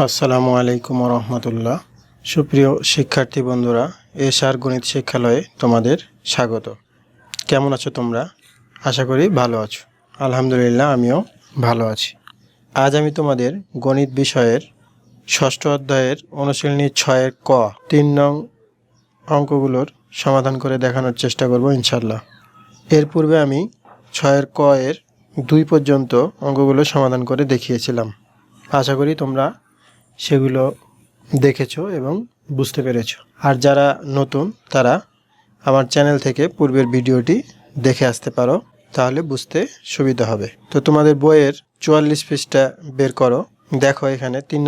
আসসালামু আলাইকুম রহমতুল্লাহ। সুপ্রিয় শিক্ষার্থী বন্ধুরা, এশআর গণিত শিক্ষালয়ে তোমাদের স্বাগত। কেমন আছো তোমরা? আশা করি ভালো আছো। আলহামদুলিল্লাহ, আমিও ভালো আছি। আজ আমি তোমাদের গণিত বিষয়ের ষষ্ঠ অধ্যায়ের অনুশীলনী 6-এর ক 3 নং অঙ্কগুলোর সমাধান করে দেখানোর চেষ্টা করব ইনশাল্লাহ। এর পূর্বে আমি 6-এর ক এর 2 পর্যন্ত অঙ্কগুলো সমাধান করে দেখিয়েছিলাম। আশা করি তোমরা সেগুলো দেখেছো এবং বুঝতে পেরেছো। আর যারা নতুন তারা আমার চ্যানেল থেকে পূর্বের ভিডিওটি দেখে আসতে পারো, তাহলে বুঝতে সুবিধা হবে। তো তোমাদের বইয়ের 44 পৃষ্ঠা বের করো। দেখো এখানে 3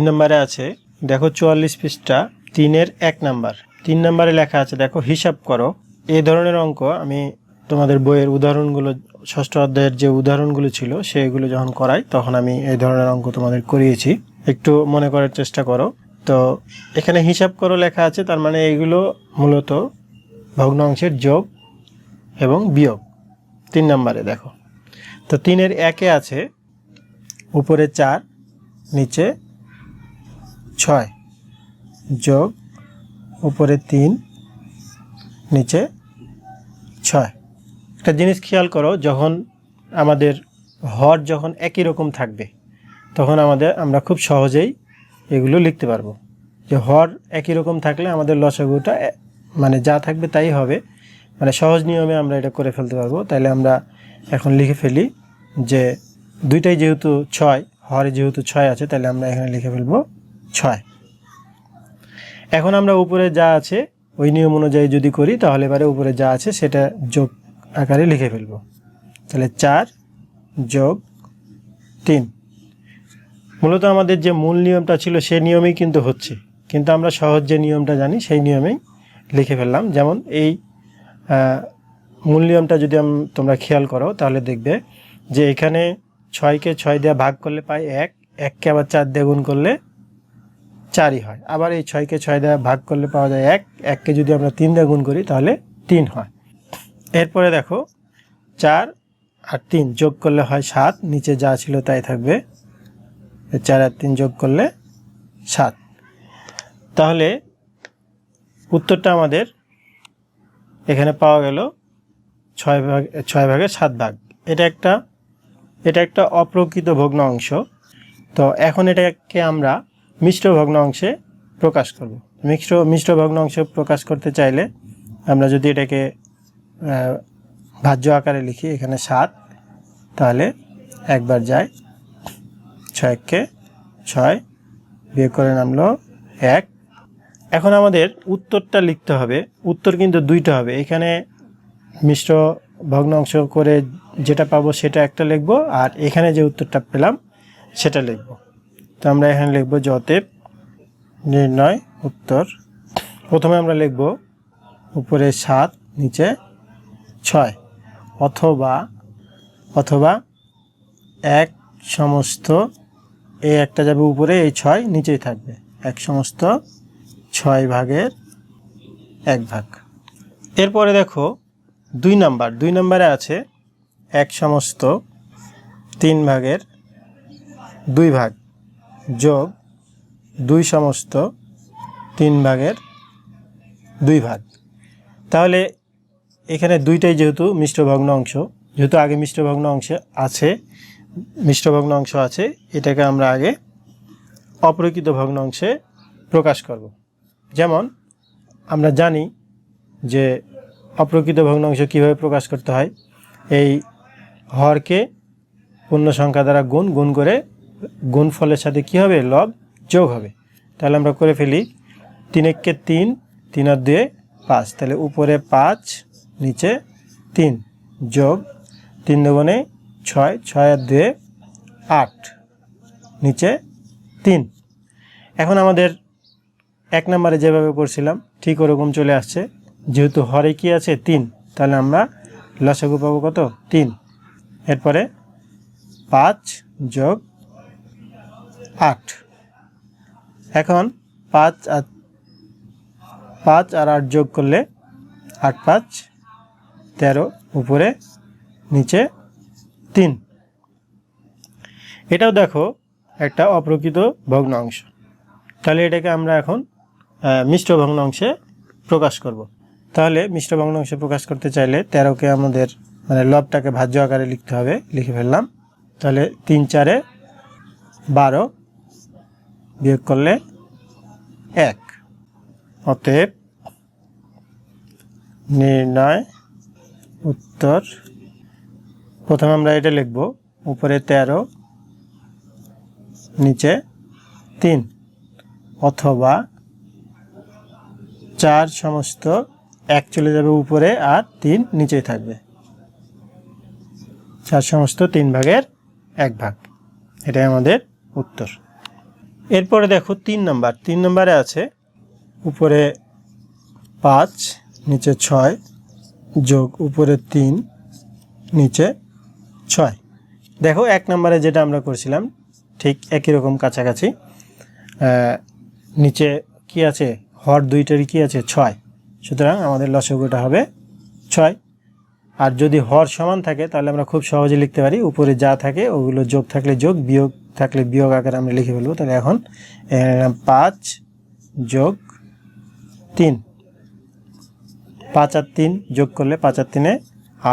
নম্বরে আছে, দেখো 44 পৃষ্ঠা 3-এর 1 নাম্বার। 3 নম্বরে লেখা আছে, দেখো হিসাব করো। এই ধরনের অঙ্ক আমি তোমাদের বইয়ের উদাহরণগুলো, ষষ্ঠ অধ্যায়ের যে উদাহরণগুলো ছিল সেগুলো যখন করাই তখন আমি এই ধরনের অঙ্ক তোমাদের করিয়েছি। একটু মনে করার চেষ্টা করো। তো এখানে হিসাব করো লেখা আছে, তার মানে এগুলো মূলত ভগ্নাংশের যোগ এবং বিয়োগ। 3 নম্বরে দেখো, তো 3-এর 1-এ আছে উপরে 4 নিচে 6 যোগ উপরে 3 নিচে 6। একটা জিনিস খেয়াল করো, যখন আমাদের হর যখন একই রকম থাকবে তখন আমরা খুব সহজেই এগুলো লিখতে পারবো। যে হর একই রকম থাকলে আমাদের লসাগুটা মানে যা থাকবে তাই হবে, মানে সহজ নিয়মে আমরা এটা করে ফেলতে পারবো। তাইলে আমরা এখন লিখে ফেলি যে দুইটাই যেহেতু 6, হরে যেহেতু 6 আছে, তাহলে আমরা এখানে লিখে ফেলবো 6। এখন আমরা উপরে যা আছে ওই নিয়ম অনুযায়ী যদি করি তাহলে এবারে উপরে যা আছে সেটা যোগ আকারে লিখে ফেলবো। তাহলে 4 যোগ 3। মূলত আমাদের যে মূল নিয়মটা ছিল সেই নিয়মেই কিন্তু হচ্ছে, কিন্তু আমরা সহজ যে নিয়মটা জানি সেই নিয়মেই লিখে ফেললাম। যেমন এই মূল নিয়মটা যদি তোমরা খেয়াল করো তাহলে দেখবে যে এখানে 6কে 6 দিয়ে ভাগ করলে পাই 1, 1কে আবার 4 দিয়ে গুণ করলে 4ই হয়। আবার এই 6কে 6 দিয়ে ভাগ করলে পাওয়া যায় 1, 1কে যদি আমরা 3 দিয়ে গুণ করি তাহলে 3 হয়। এরপরে দেখো 4 আর 3 যোগ করলে হয় 7, নিচে যা ছিল তাই থাকবে। 4 আর 3 যোগ করলে 7। তাহলে উত্তরটা আমাদের এখানে পাওয়া গেল 6 ভাগের 7 ভাগ। এটা একটা অপ্রকৃত ভগ্নাংশ। তো এখন এটাকে আমরা মিশ্র ভগ্নাংশে প্রকাশ করব। মিশ্র ভগ্নাংশে প্রকাশ করতে চাইলে আমরা যদি এটাকে ভাজ্য আকারে লিখি, এখানে 7, তাহলে একবার যায় 6কে 6 বিয়োগ করে নামলো 1। এখন আমাদের উত্তরটা লিখতে হবে। উত্তর কিন্তু দুইটা হবে। এখানে মিশ্র ভগ্নাংশ করে যেটা পাবো সেটা একটা লিখব, আর এখানে যে উত্তরটা পেলাম সেটা লিখব। তো আমরা এখানে লিখব যে অতএব নির্ণয় উত্তর। প্রথমে আমরা লিখব উপরে 7 নিচে 6 অথবা 1 সমস্ত এই একটা যাবে উপরে, এই 6 নিচেই থাকবে, 1 সমস্ত 6 ভাগের 1 ভাগ। এরপরে দেখো 2 নম্বরে আছে 1 সমস্ত 3 ভাগের 2 ভাগ যোগ 2 সমস্ত 3 ভাগের 2 ভাগ। তাহলে এখানে দুইটাই যেহেতু মিশ্র ভগ্নাংশ, যেহেতু আগে মিশ্র ভগ্নাংশ আছে, এটাকে আমরা আগে অপ্রকৃত ভগ্নাংশে প্রকাশ করব। যেমন আমরা জানি যে অপ্রকৃত ভগ্নাংশ কীভাবে প্রকাশ করতে হয়। এই হরকে পূর্ণ সংখ্যা দ্বারা গুণ করে গুণফলের সাথে কী হবে, লব যোগ হবে। তাহলে আমরা করে ফেলি 3-1কে 3, 3 আর 2 5, তাহলে উপরে 5 নিচে 3 যোগ 3 দুগুণে 6, 6 আর 2 8 নিচে 3। এখন আমাদের 1 নম্বরে যেভাবে করছিলাম ঠিক ওরকম চলে আসছে। যেহেতু হরে কি আছে 3, তাহলে আমরা লসাগু পাবো কত, 3। এরপরে 5 যোগ 8। এখন 5 আর 8 যোগ করলে 8 5 13, উপরে নিচে 3। এটাও দেখো একটা অপ্রকৃত ভগ্নাংশ। তাহলে এটাকে আমরা এখন মিশ্র ভগ্নাংশে প্রকাশ করব। তাহলে মিশ্র ভগ্নাংশে প্রকাশ করতে চাইলে 13কে আমাদের মানে লবটাকে ভাজ্য আকারে লিখতে হবে, লিখে ফেললাম। তাহলে 3 4 12 বিয়োগ করলে 1। অতএব নির্ণয় উত্তর, প্রথমে আমরা এটা লিখব, উপরে 13 নিচে 3, অথবা 4 সমস্ত 1 চলে যাবে উপরে আর 3 নিচেই থাকবে। 4 সমস্ত 3 ভাগের 1 ভাগ, এটাই আমাদের উত্তর। এরপরে দেখো 3 নাম্বার। 3 নম্বরে আছে উপরে 5 নিচে 6 যোগ উপরে 3 নিচে 6। দেখো 1 নম্বরে যেটা আমরা করছিলাম ঠিক একই রকম কাছাকাছি। নিচে কি আছে, হর দুইটারই কি আছে 6, সুতরাং আমাদের লসাগুটা হবে 6। আর যদি হর সমান থাকে তাহলে আমরা খুব সহজে লিখতে পারি, উপরে যা থাকে ওগুলো যোগ থাকলে যোগ, বিয়োগ থাকলে বিয়োগ আকারে আমরা লিখে ফেলবো। তাহলে এখন 5 যোগ 3, 5 আর 3 যোগ করলে 5 আর 3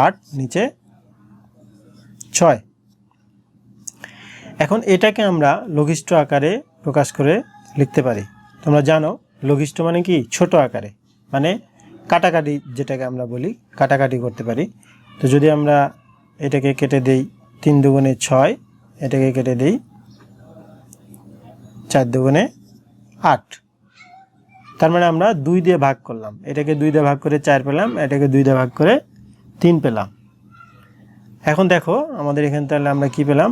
8, নিচে 6। এখন এটাকে আমরা লঘিষ্ঠ আকারে প্রকাশ করে লিখতে পারি। তোমরা জানো লঘিষ্ঠ মানে কি, ছোট আকারে, মানে কাটাকাটি, যেটাকে আমরা বলি কাটাকাটি করতে পারি। তো যদি আমরা এটাকে কেটে দেই 3 দুগুণে 6, এটাকে কেটে দেই 4 দুগুণে 8, তার মানে আমরা 2 দিয়ে ভাগ করলাম, এটাকে 2 দিয়ে ভাগ করে 4 পেলাম, এটাকে 2 দিয়ে ভাগ করে 3 পেলাম। এখন দেখো আমাদের এখানে তাহলে আমরা কি পেলাম,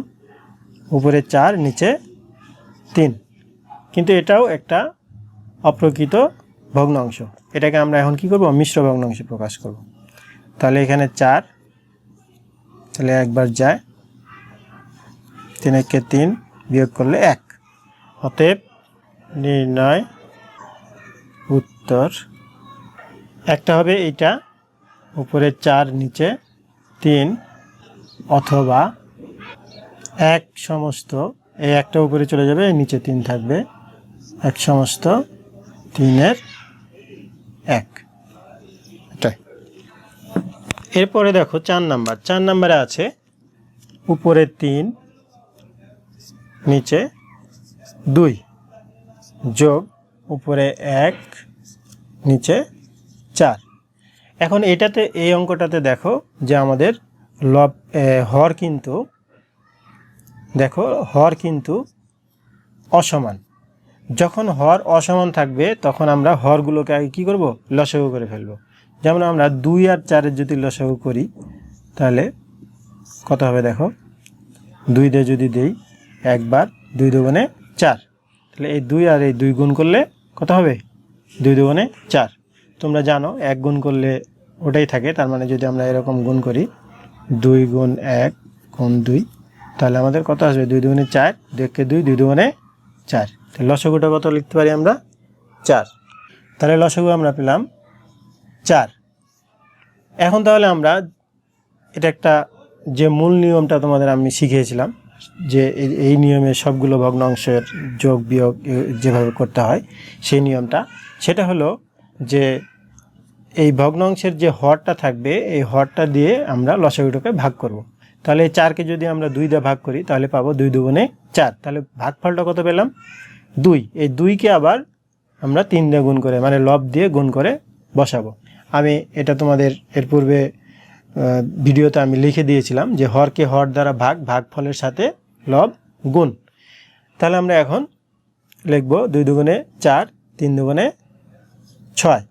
উপরে 4 নিচে 3, কিন্তু এটাও একটা অপ্রকৃত ভগ্নাংশ। এটাকে আমরা এখন কি করব, মিশ্র ভগ্নাংশে প্রকাশ করব। তাহলে এখানে 4, তাহলে একবার যায়, 3 একে 3 বিয়োগ করলে 1। অতএব নির্ণয় উত্তর, একটা হবে এইটা উপরে 4 নিচে 3, অথবা 1 সমস্ত, এই একটা উপরে চলে যাবে, নিচে 3 থাকবে, 1 সমস্ত 3 এর 1। এটাই। এরপরে দেখো 4 নাম্বার। 4 নাম্বারে আছে উপরে 3 নিচে 2 যোগ উপরে 1 নিচে 4। এখন এটাতে, এই অঙ্কটাতে দেখো যে আমাদের লব হর কিন্তু, দেখো হর কিন্তু অসমান। যখন হর অসমান থাকবে তখন আমরা হরগুলোকে আগে কী করব, লসাগু করে ফেলব। যেমন আমরা 2 আর 4-এর যদি লসাগু করি তাহলে কত হবে, দেখো 2 দিয়ে যদি দেই একবার, 2 দুগুণে 4, তাহলে এই 2 আর এই 2 গুণ করলে কত হবে, 2 দুগুণে 4। তোমরা জানো 1 গুণ করলে ওটাই থাকে, তার মানে যদি আমরা এরকম গুণ করি 2 গুণ 1 গুণ 2, তাহলে আমাদের কত আসবে, 2 দুগুণে 4, 2 কে 2, 2 দুগুণে 4। তাহলে লসাগুটা কত লিখতে পারি আমরা, 4। তাহলে লসাগু আমরা পেলাম 4। এখন তাহলে আমরা এটা একটা, যে মূল নিয়মটা তোমাদের আমি শিখিয়েছিলাম, যে এই নিয়মে সবগুলো ভগ্নাংশের যোগ বিয়োগ যেভাবে করতে হয় সেই নিয়মটা, সেটা হলো যে এই ভগ্নাংশের যে হরটা থাকবে এই হরটা দিয়ে আমরা লসাগুটাকে ভাগ করব। তাহলে এই 4কে যদি আমরা 2 দিয়ে ভাগ করি তাহলে পাবো 2 দুগুণে 4, তাহলে ভাগফলটা কত পেলাম, 2। এই 2কে আবার আমরা 3 দিয়ে গুণ করে, মানে লব দিয়ে গুণ করে বসাবো। আমি এটা তোমাদের এর পূর্বে ভিডিওতে আমি লিখে দিয়েছিলাম যে হরকে হর দ্বারা ভাগ, ভাগফলের সাথে লব গুণ। তাহলে আমরা এখন লিখব 2 দুগুণে 4, 3 দুগুণে 6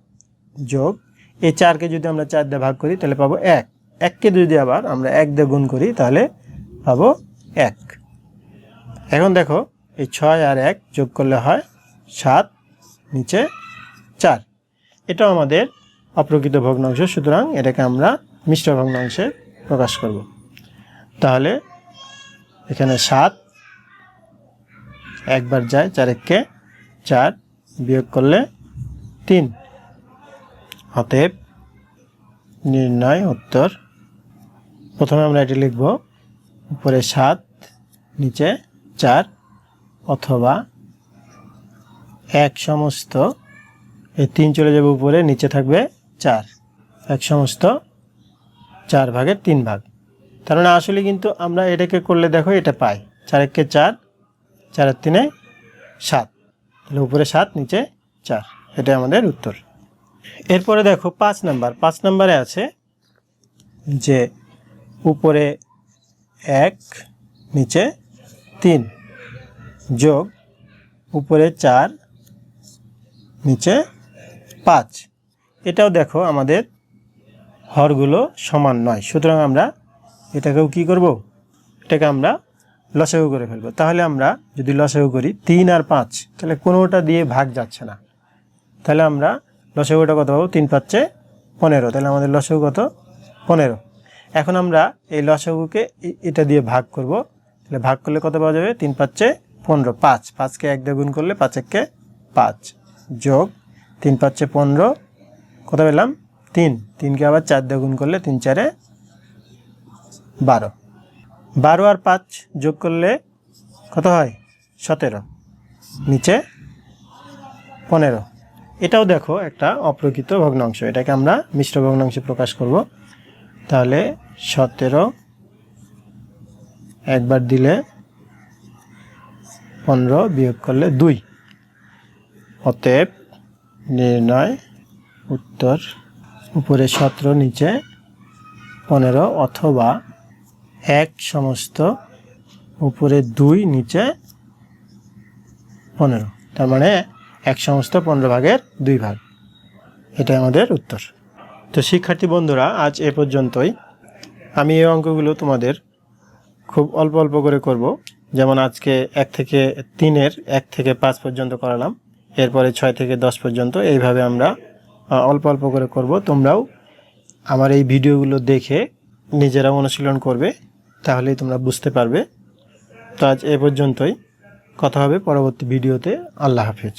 যোগ এই 4কে যদি আমরা 4 দিয়ে ভাগ করি তাহলে পাবো 1। 1কে যদি আবার আমরা 1 দিয়ে গুণ করি তাহলে পাবো 1। এখন দেখো এই 6 আর 1 যোগ করলে হয় 7, নিচে 4। এটাও আমাদের অপ্রকৃত ভগ্নাংশ, সুতরাং এটাকে আমরা মিশ্র ভগ্নাংশে প্রকাশ করব। তাহলে এখানে 7 একবার যায়, 4 একে 4 বিয়োগ করলে 3। অতএব নির্ণয় উত্তর, প্রথমে আমরা এটি লিখব উপরে 7 নিচে 4, অথবা 1 সমস্ত, এই 3 চলে যাবে উপরে, নিচে থাকবে 4, 1 সমস্ত 4 ভাগের 3 ভাগ। তার মানে আসলে কিন্তু আমরা এটাকে করলে দেখো এটা পাই, 4 একে 4, 4 আর 3 7, তাহলে উপরে 7 নিচে 4, এটাই আমাদের উত্তর। এরপরে দেখো 5 নাম্বার। 5 নাম্বারে আছে যে উপরে 1 নিচে 3 যোগ উপরে 4 নিচে 5। এটাও দেখো আমাদের হরগুলো সমান নয়, সুতরাং আমরা এটাকেও কি করব, এটাকে আমরা লসাগু করে ফেলব। তাহলে আমরা যদি লসাগু করি 3 আর 5, তাহলে কোনোটা দিয়ে ভাগ যাচ্ছে না, তাহলে আমরা লসাগুটা কত পাবো, 3 5 15, তাহলে আমাদের লসাগু কত, 15। এখন আমরা এই লসাগুকে এটা দিয়ে ভাগ করব, তাহলে ভাগ করলে কত পাওয়া যাবে, 3 5 15, 5, 5কে 1 দিয়ে গুণ করলে 5 1 5 যোগ 3 5 15, কত পেলাম 3, 3কে আবার 4 দিয়ে গুণ করলে 3 4 12, 12 আর 5 যোগ করলে কত হয় 17, নিচে 15। এটাও দেখো একটা অপ্রকৃত ভগ্নাংশ, এটাকে আমরা মিশ্র ভগ্নাংশে প্রকাশ করব। তাহলে 17 একবার দিলে 15 বিয়োগ করলে 2, অতএব নির্ণয় উত্তর উপরে 17 নিচে 15 অথবা 1 সমস্ত উপরে 2 নিচে 15, তার মানে 1 সমস্ত 15 ভাগের 2 ভাগ, এটাই আমাদের উত্তর। তো শিক্ষার্থী বন্ধুরা, আজ এ পর্যন্তই। আমি এই অঙ্কগুলো তোমাদের খুব অল্প অল্প করে করব, যেমন আজকে 1 থেকে 3-এর 1 থেকে 5 পর্যন্ত করালাম, এরপরে 6 থেকে 10 পর্যন্ত, এইভাবে আমরা অল্প অল্প করে করব। তোমরাও আমার এই ভিডিওগুলো দেখে নিজেরা অনুশীলন করবে, তাহলেই তোমরা বুঝতে পারবে। তো আজ এ পর্যন্তই, কথা হবে পরবর্তী ভিডিওতে। আল্লাহ হাফেজ।